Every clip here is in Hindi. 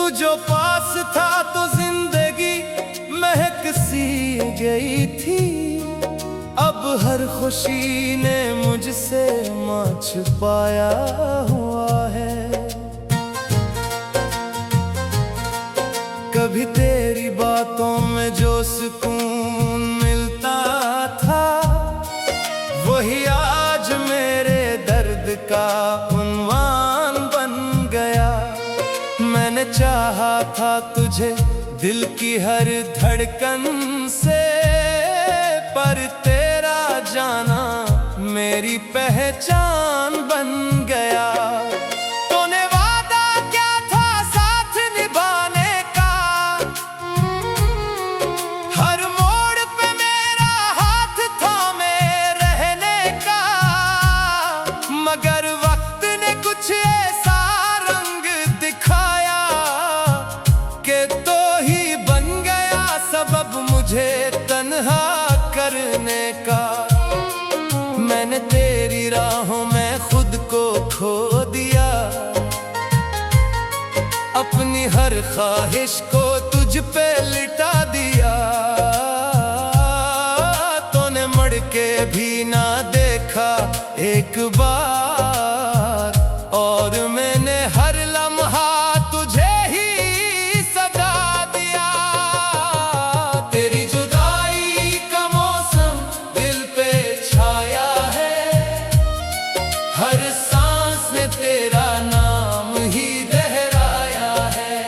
तू जो पास था तो जिंदगी महक सी गई थी। अब हर खुशी ने मुझसे माँ छुपाया हुआ है। कभी तेरी बातों में जो सुकून मिलता था, वही आज मेरे दर्द का उन्वान बन गया। मैंने चाहा था तुझे दिल की हर धड़कन से, पर तेरा जाना मेरी पहचान बन गया। तूने वादा क्या था साथ निभाने का, हर मोड़ पे मेरा हाथ थामे रहने का, मगर वक्त ने कुछ ऐसा रंग दिखाया कि तो ही बन गया सबब मुझे तन्हा करने का। मैंने तेरी राहों में खुद को खो दिया, अपनी हर ख्वाहिश को तुझ पे लिटा दिया। तूने मुड़ के भी ना देखा एक बार, और मैंने हर लम्हा तुझे ही सजा दिया। तेरी जुदाई का मौसम दिल पे छाया है, हर सांस ने तेरा नाम ही दोहराया है।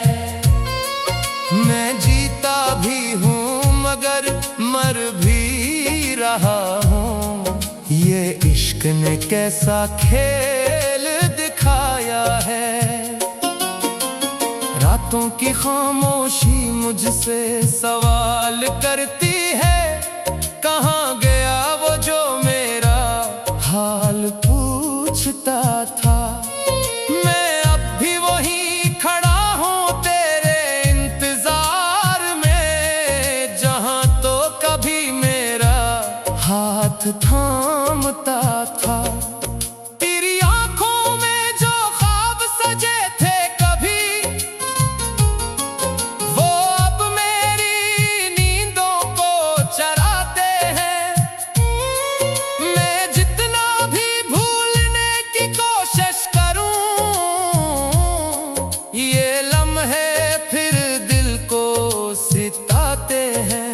मैं जीता भी हूँ मगर मर भी रहा हूँ, ये इश्क ने कैसा खेल दिखाया है। रातों की खामोशी मुझसे सवाल करती है, कहाँ गया वो जो मेरा हाल पूछता था। मैं अब भी वहीं खड़ा हूँ तेरे इंतजार में, जहाँ तो कभी मेरा हाथ थामता था। तेरी आंखों में जो ख्वाब सजे थे कभी, वो अब मेरी नींदों को चराते हैं। मैं जितना भी भूलने की कोशिश करूं, ये लम्हे फिर दिल को सिताते हैं।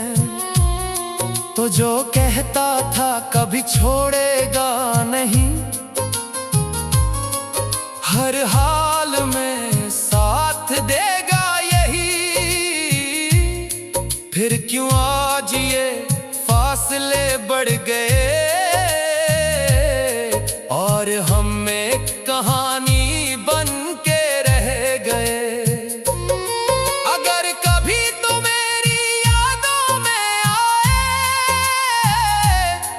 तो जो कहता था कभी छोड़ेगा नहीं, हर हाल में साथ देगा यही, फिर क्यों आज ये फासले बढ़ गए, और हम एक कहानी बन के रह गए। अगर कभी तो मेरी यादों में आए,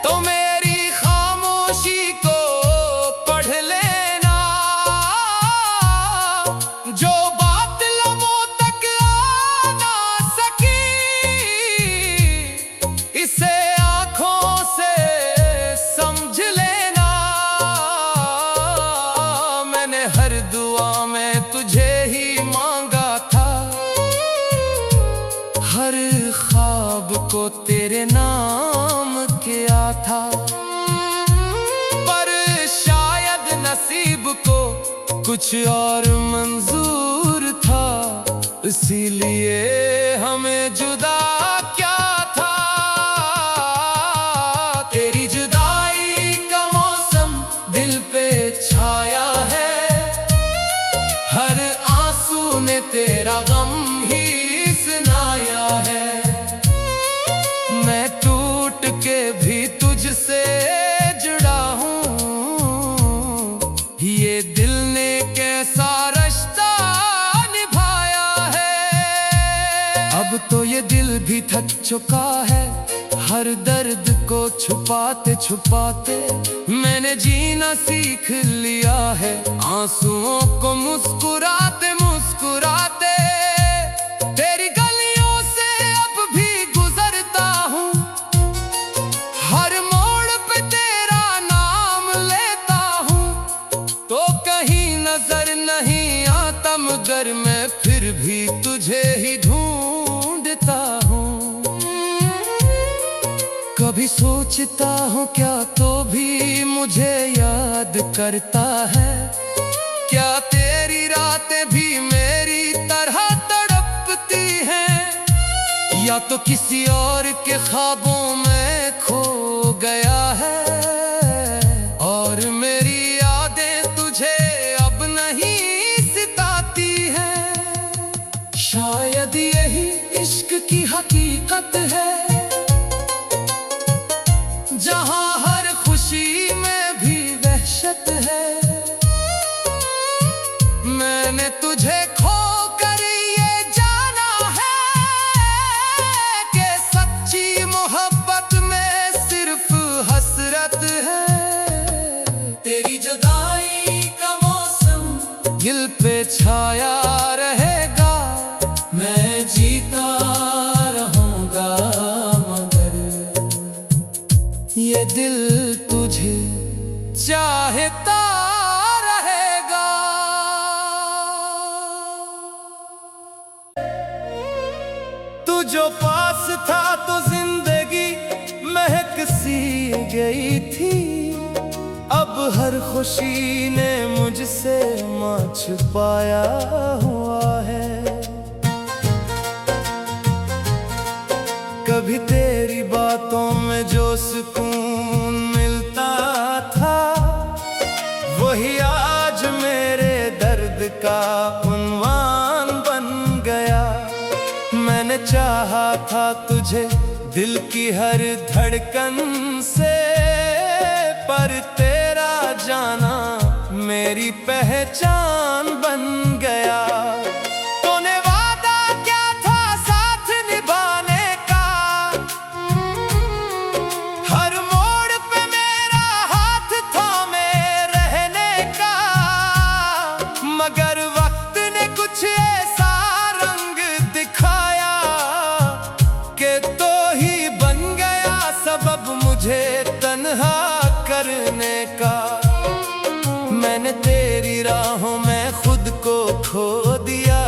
तो मेरी खामोशी को पढ़ लेना। जो बात लबों तक आ ना सकी, इसे आंखों से समझ लेना। मैंने हर दुआ में तुझे ही मांगा था, हर ख्वाब को तेरे नाम किया था। पर शायद नसीब को कुछ और मंजूर था, इसीलिए हमें जुदा क्या था। तेरी जुदाई का मौसम दिल पे छाया है, हर आंसू ने तेरा गम ही सुनाया है। मैं टूट के भी तुझसे जुड़ा हूँ, ये दिल ने कैसा रिश्ता निभाया है। अब तो ये दिल भी थक चुका है, हर दर्द को छुपाते छुपाते मैंने जीना सीख लिया है। आंसुओं को मुस्कुराते मुस्कुराते तेरी गलियों से अब भी गुजरता हूँ, हर मोड़ पे तेरा नाम लेता हूँ। तो कहीं नजर नहीं आता मगर मैं फिर फिर भी तुझे ही ढूंढता हूँ। कभी सोचता हूँ क्या तो भी मुझे याद करता है। क्या तेरी रातें भी मेरी तरह तड़पती हैं, या तो किसी और के ख्वाबों में खो गया है। और मेरी यादें तुझे अब नहीं सिताती हैं। शायद यही इश्क की हकीकत है, जहां हर खुशी में भी वहशत है। मैंने तुझे खो कर ये जाना है कि सच्ची मोहब्बत में सिर्फ हसरत है। तेरी जुदाई का मौसम दिल पे छाया रहेगा, मैं जीता रहूंगा मगर ये दिल तुझे चाहता रहेगा। तू जो पास था तो जिंदगी महक सी गई थी। अब हर खुशी ने मुझसे मां छुपाया हुआ है। कभी तेरी बातों में जो सुकून मिलता था, वही आज मेरे दर्द का उन्वान बन गया। मैंने चाहा था तुझे दिल की हर धड़कन से, पर तेरा जाना मेरी पहचान बन गया। तूने वादा क्या था साथ निभाने का, हर मोड़ पे मेरा हाथ थामे रहने का। मगर वक्त ने कुछ ऐसा रंग दिखाया कि तो ही बन गया सबब मुझे तन्हा करने का। मैंने तेरी राहों में खुद को खो दिया,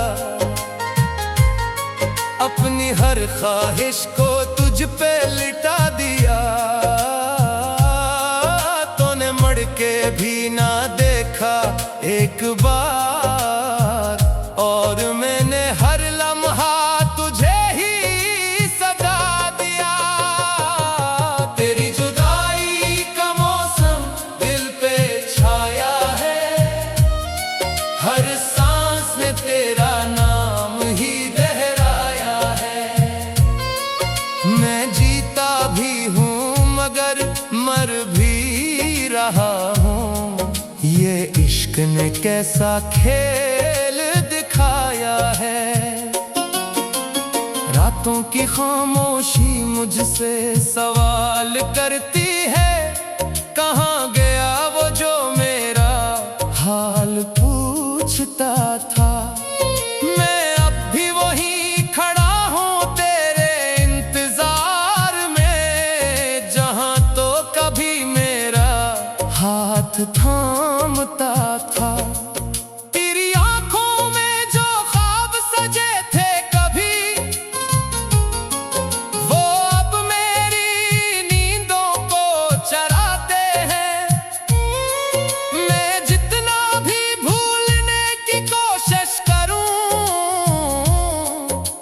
अपनी हर ख्वाहिश को तुझ पे लिटा दिया। तूने मुड़ के भी ना देखा एक बार, और मैंने हर लम्हा तुझे ही सजा दिया। तेरी जुदाई का मौसम दिल पे छाया है, हर सांस ने तेरा नाम ही लहराया है। मैं जीता भी हूँ मगर मर भी रहा हूँ। ये इश्क ने कैसा खेल दिखाया है। रातों की खामोशी मुझसे सवाल करती है, कहाँ गया वो जो मेरा हाल पूछता था। मैं अब भी वहीं खड़ा हूँ तेरे इंतजार में, जहाँ तो कभी मेरा हाथ थामता था। तेरी आंखों में जो ख्वाब सजे थे कभी, वो अब मेरी नींदों को चराते हैं। मैं जितना भी भूलने की कोशिश करूं,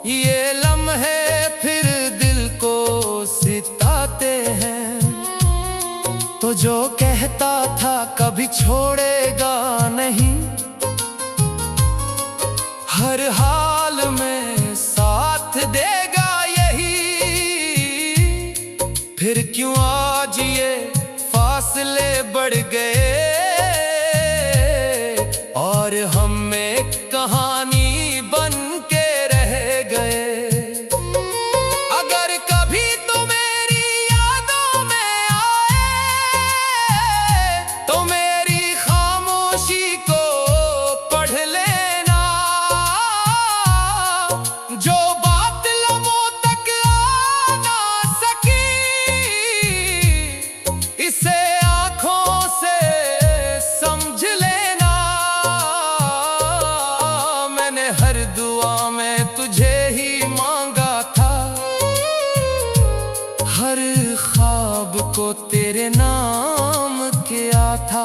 ये लम्हे फिर दिल को सिताते हैं। तो जो कहता था कभी छोड़ेगा नहीं, हर हाल में साथ देगा यही। फिर क्यों आज ये फासले बढ़ गए, और हम में कहानी बन के रह गए। अगर कभी तो मेरी यादों में आए, तो मेरी खामोशी को पढ़ लेना। जो बात लबों तक आ ना सकी, इसे आंखों से समझ लेना। मैंने मैंने हर दुआ में तुझे ही मांगा था, हर ख्वाब को तेरे नाम किया था।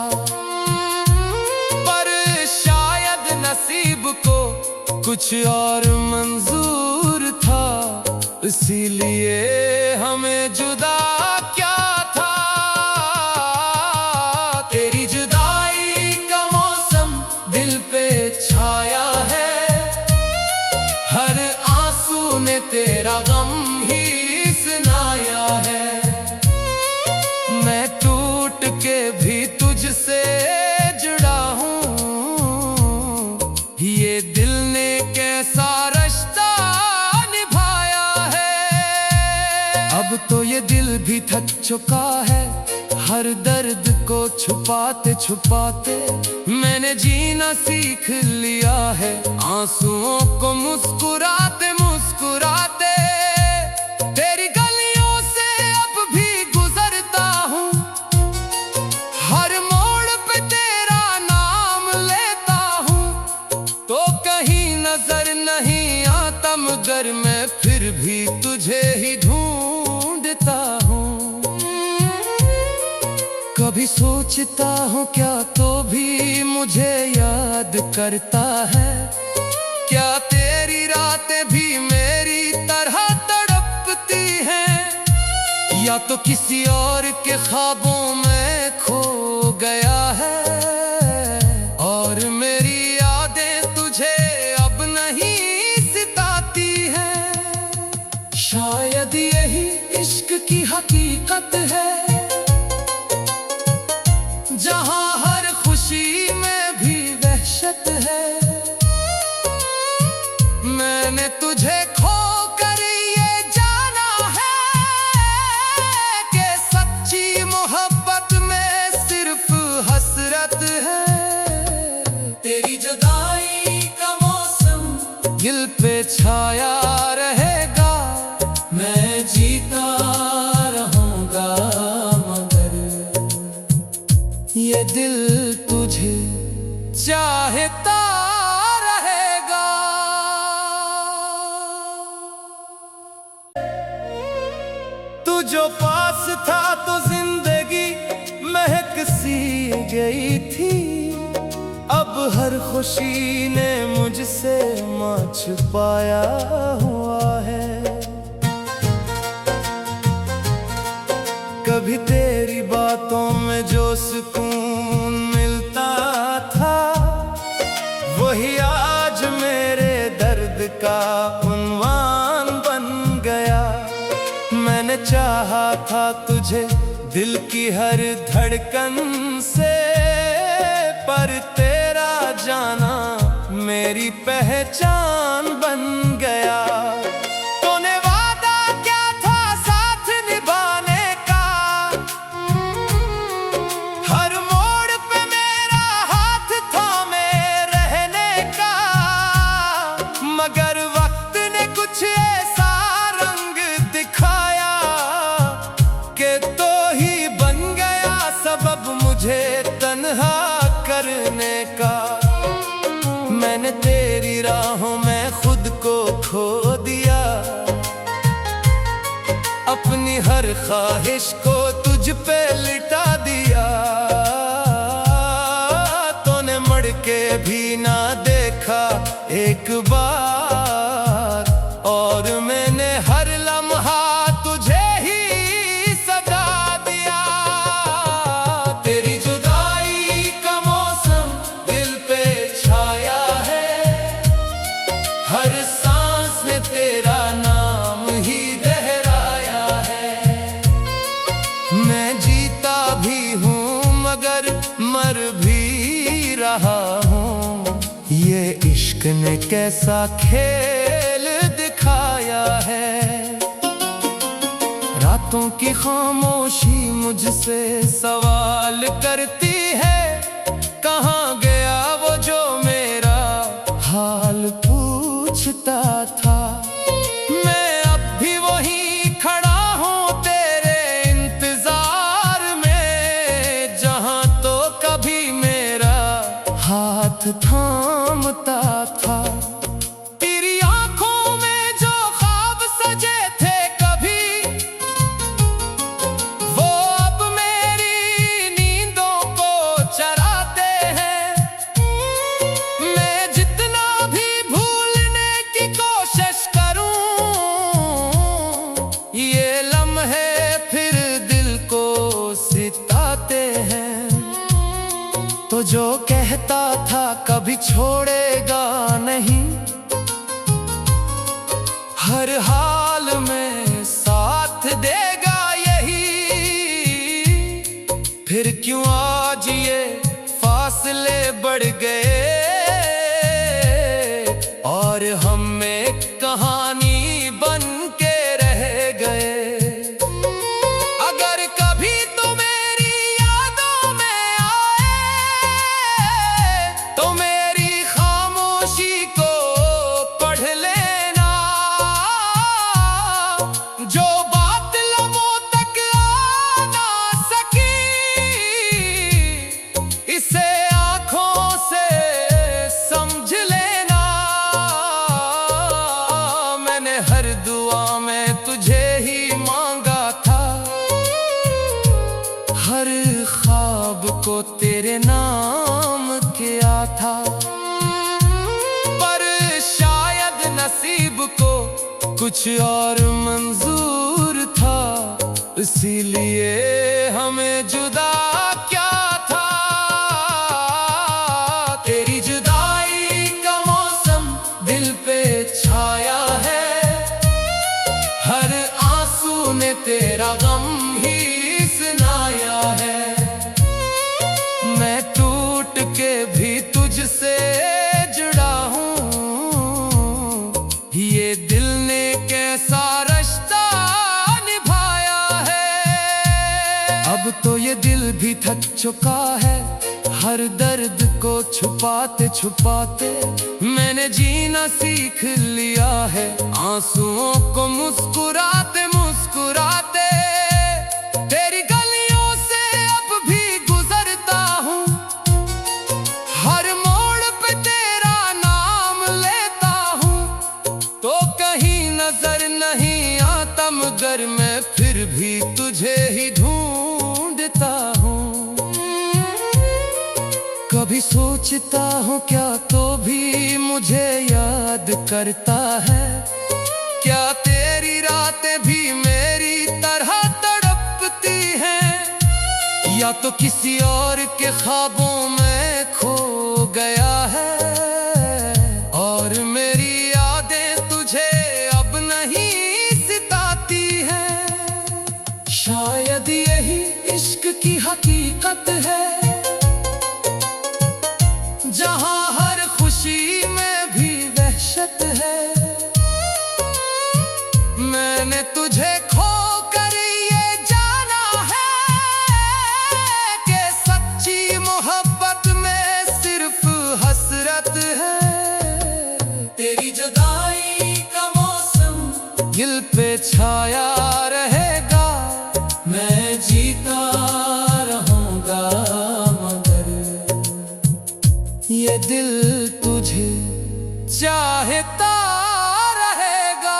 पर शायद नसीब को कुछ और मंजूर था, इसीलिए हमें जुदा क्या था। तेरी जुदाई का मौसम दिल पे छाया है, हर आंसू ने तेरा गम ही सुनाया है। मैं टूट के भी तुझसे जुड़ा हूँ, ये दिल ने कैसा रिश्ता निभाया है। अब तो ये दिल भी थक चुका है, हर दर्द को छुपाते छुपाते मैंने जीना सीख लिया है। आंसुओं को मुस्कुराते मुस्कुराते तेरी गलियों से अब भी गुजरता हूँ, हर मोड़ पे तेरा नाम लेता हूँ। तो कहीं नजर नहीं आता मगर मैं फिर भी तुझे ही ढूंढता हूँ। कभी सोचता हूँ क्या तो भी मुझे याद करता है, क्या तेरी रातें भी मेरी तरह तड़पती हैं, या तो किसी और के ख्वाबों में खो गया है और मेरी यादें तुझे अब नहीं सिताती हैं। शायद यही इश्क की हकीकत है, जहाँ हर खुशी में भी वहशत है। मैंने तुझे खोकर ये जाना है कि सच्ची मोहब्बत में सिर्फ हसरत है। तेरी जुदाई का मौसम दिल पे छाया रहेगा, मैं जीता रहूंगा मगर ये दिल तुझे चाहता रहेगा। तू जो पास था तो जिंदगी महक सी गई थी, अब हर खुशी ने मुझसे माँ छुपाया हुआ है। कभी तेरी बातों में जो सुकून मिलता था, वही आज मेरे दर्द का उन्वान बन गया। मैंने चाहा था तुझे दिल की हर धड़कन से, पर तेरा जाना मेरी पहचान बन गया। तूने वादा क्या था साथ निभाने का, हर मोड़ पे मेरा हाथ थामे रहने का, मगर वक्त ने कुछ ऐसा रंग दिखाया कि तो ही बन गया सबब मुझे तन्हा करने का। मैंने तेरी राहों में खुद को खो दिया, अपनी हर ख्वाहिश को तुझ पे लिटा दिया। तूने मुड़ के भी ना देखा एक बार, और मैंने हर लम्हा तुझे ही सजा दिया। तेरी जुदाई का मौसम दिल पे छाया है, हर सांस ने तेरा नाम ही दोहराया है। मैं जीता भी हूँ मगर मर भी रहा हूँ, ये इश्क ने कैसा खेल दिखाया है। रातों की खामोशी मुझसे सवाल करती है, कहाँ गया वो जो मेरा हाल पूछता था। मैं अब भी वहीं खड़ा हूँ तेरे इंतजार में, जहाँ तो कभी मेरा हाथ थामता था। तो जो कहता था कभी छोड़ेगा नहीं, हर हाल में साथ देगा यही, फिर क्यों आज ये फासले बढ़ गए और हम एक कहानी बन के रह गए। अगर कभी तो मेरी यादों में आए तो मेरी खामोशी को पढ़ लेना, जो बात लबों तक आ ना सकी इसे आंखों से समझ लेना। मैंने हर दुआ में तुझे ही मांगा था, हर ख्वाब को तेरे नाम किया था, पर शायद नसीब को कुछ और मंजूर था, इसीलिए हमें जुदा क्या था। तेरी जुदाई का मौसम दिल पे छाया है, हर आंसू ने तेरा गम ही सुनाया है। मैं टूट के भी तुझसे जुड़ा हूँ, ये दिल ने कैसा रिश्ता निभाया है। अब तो ये दिल भी थक चुका है, हर दर्द को छुपाते छुपाते मैंने जीना सीख लिया है। आंसुओं को मुस्कुराते मुस्कुराते तेरी गलियों से अब भी गुजरता हूँ, हर मोड़ पे तेरा नाम लेता हूँ, तो कहीं नजर नहीं आता मगर मैं फिर भी तुझे ही ढूंढता हूँ। कभी सोचता हूँ क्या तो भी मुझे याद करता है, क्या तेरी रातें भी मेरी तरह तड़पती हैं, या तो किसी और के ख्वाबों में खो गया है और मेरी यादें तुझे अब नहीं सिताती हैं। शायद यही इश्क की हकीकत है, जहाँ हर खुशी में भी वहशत है। मैंने तुझे खोकर ये जाना है कि सच्ची मोहब्बत में सिर्फ हसरत है। तेरी जुदाई का मौसम दिल पे छाया रहेगा, मैं जीता रहूंगा मगर ये दिल तुझे चाहता रहेगा।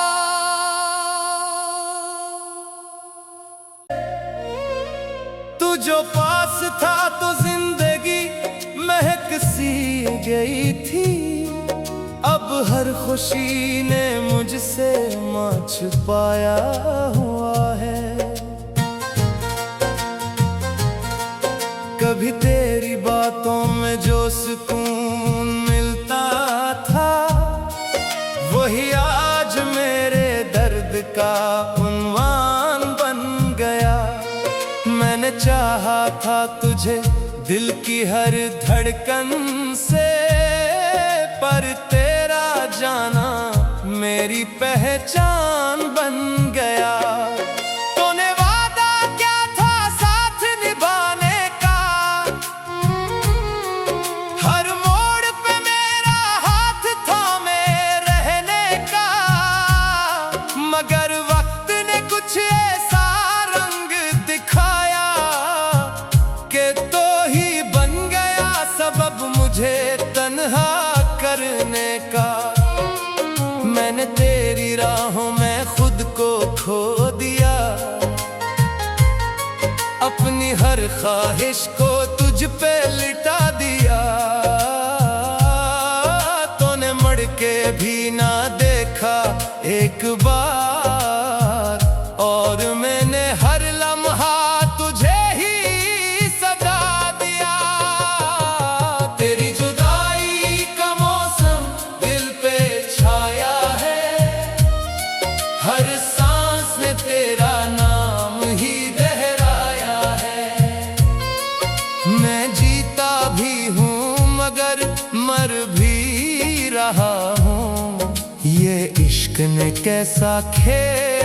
तू जो पास था तो जिंदगी महक सी गई थी, अब हर खुशी ने मुझसे मां छुपाया हुआ है। कभी तेरी बातों में जो सुकून मिलता था, वही आज मेरे दर्द का उन्वान बन गया। मैंने चाहा था तुझे दिल की हर धड़कन से, पर तेरा जाना मेरी पहचान बन गया। तूने वादा क्या था साथ निभाने का, हर मोड़ पे मेरा हाथ थामे रहने का, मगर वक्त ने कुछ ऐसा रंग दिखाया कि तो ही बन गया सबब मुझे तन्हा करने का। मैंने तेरी राहों में खुद को खो दिया, अपनी हर ख्वाहिश को तुझ पे लिटा दिया। तूने मुड़ के भी ना देखा एक बार, और मैंने हर लम्हा तुझे ही सजा दिया। इश्क ने कैसा खेल